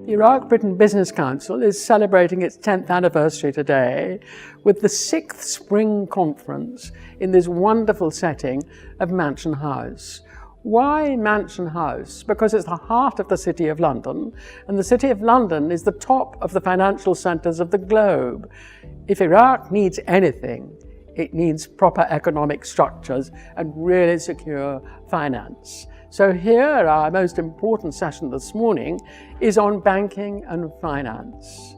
The Iraq-Britain Business Council is celebrating its 10th anniversary today with the 6th Spring Conference in this wonderful setting of Mansion House. Why Mansion House? Because it's the heart of the City of London, and the City of London is the top of the financial centres of the globe. If Iraq needs anything, it needs proper economic structures and really secure finance. So here, our most important session this morning is on banking and finance.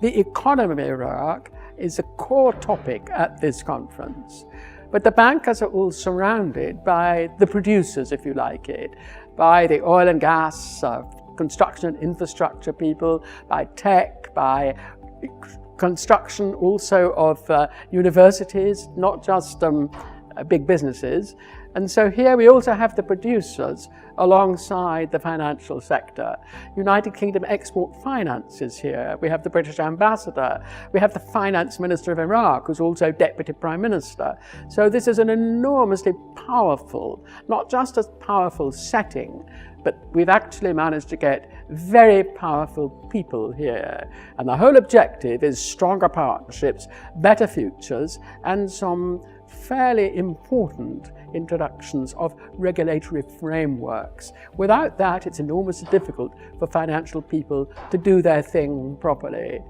The economy of Iraq is a core topic at this conference. But the bankers are all surrounded by the producers, if you like it, by the oil and gas, construction and infrastructure people, by tech, by construction also of universities, not just big businesses. And so here we also have the producers alongside the financial sector. United Kingdom Export Finance is here. We have the British Ambassador. We have the Finance Minister of Iraq, who's also Deputy Prime Minister. So this is an enormously powerful, not just a powerful setting, but we've actually managed to get very powerful people here. And the whole objective is stronger partnerships, better futures, and some fairly important introductions of regulatory frameworks. Without that, it's enormously difficult for financial people to do their thing properly.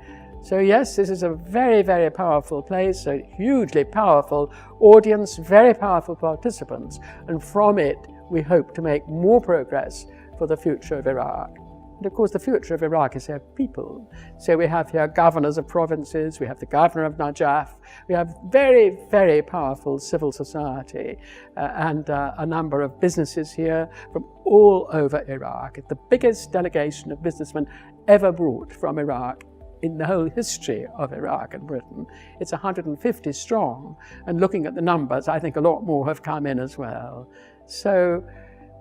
So yes, this is a very, very powerful place, a hugely powerful audience, very powerful participants, and from it we hope to make more progress for the future of Iraq. And of course, the future of Iraq is their people. So we have here governors of provinces, we have the governor of Najaf, we have very, very powerful civil society and a number of businesses here from all over Iraq. It's the biggest delegation of businessmen ever brought from Iraq in the whole history of Iraq and Britain. It's 150 strong, and looking at the numbers, I think a lot more have come in as well. So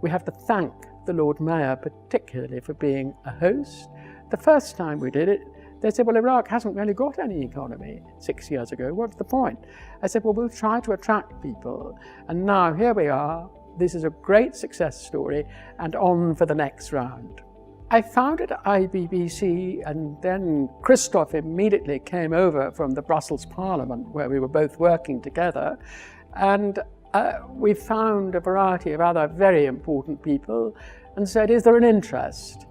we have to thank the Lord Mayor particularly for being a host. The first time we did it, they said, well, Iraq hasn't really got any economy 6 years ago. What's the point? I said, well, we'll try to attract people. And now here we are. This is a great success story, and on for the next round. I founded IBBC, and then Christoph immediately came over from the Brussels Parliament, where we were both working together. And we found a variety of other very important people and said, is there an interest?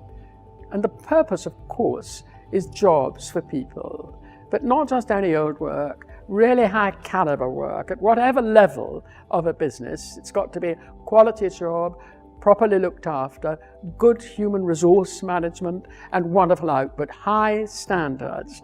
And the purpose, of course, is jobs for people, but not just any old work, really high calibre work at whatever level of a business. It's got to be a quality job, properly looked after, good human resource management, and wonderful output, high standards.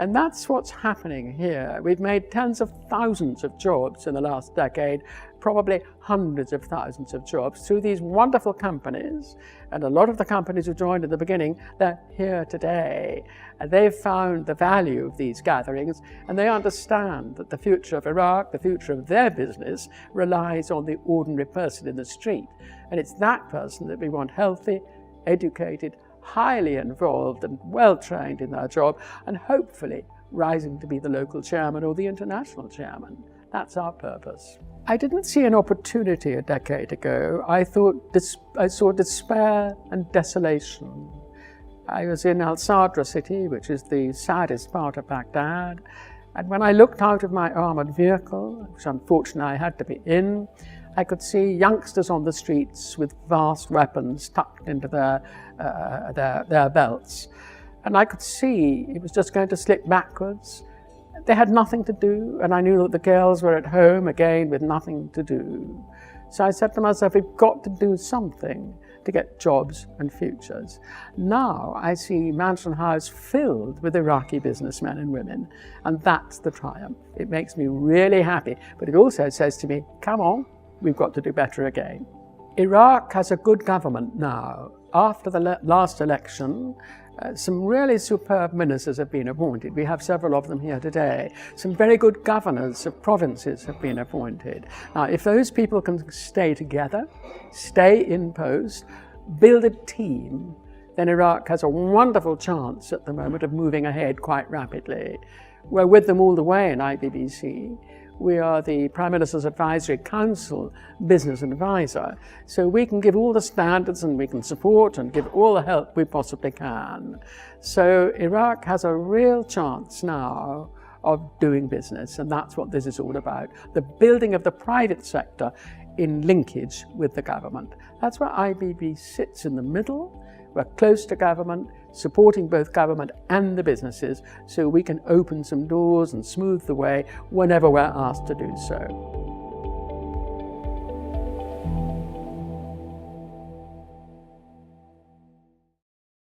And that's what's happening here. We've made tens of thousands of jobs in the last decade, probably hundreds of thousands of jobs through these wonderful companies. And a lot of the companies who joined at the beginning, they're here today. And they've found the value of these gatherings, and they understand that the future of Iraq, the future of their business, relies on the ordinary person in the street. And it's that person that we want healthy, educated, highly involved and well-trained in their job, and hopefully rising to be the local chairman or the international chairman. That's our purpose. I didn't see an opportunity a decade ago. I saw despair and desolation. I was in Al-Sadra city, which is the saddest part of Baghdad, and when I looked out of my armoured vehicle, which unfortunately I had to be in, I could see youngsters on the streets with vast weapons tucked into their belts. And I could see it was just going to slip backwards. They had nothing to do, and I knew that the girls were at home again with nothing to do. So I said to myself, we've got to do something to get jobs and futures. Now I see Mansion House filled with Iraqi businessmen and women, and that's the triumph. It makes me really happy, but it also says to me, come on, we've got to do better again. Iraq has a good government now. After the last election, some really superb ministers have been appointed. We have several of them here today. Some very good governors of provinces have been appointed. Now, if those people can stay together, stay in post, build a team, then Iraq has a wonderful chance at the moment of moving ahead quite rapidly. We're with them all the way in IBBC. We are the Prime Minister's Advisory Council business advisor, so we can give all the standards and we can support and give all the help we possibly can. So Iraq has a real chance now of doing business, and that's what this is all about. The building of the private sector in linkage with the government. That's where IBB sits in the middle. We're close to government, supporting both government and the businesses, so we can open some doors and smooth the way whenever we're asked to do so.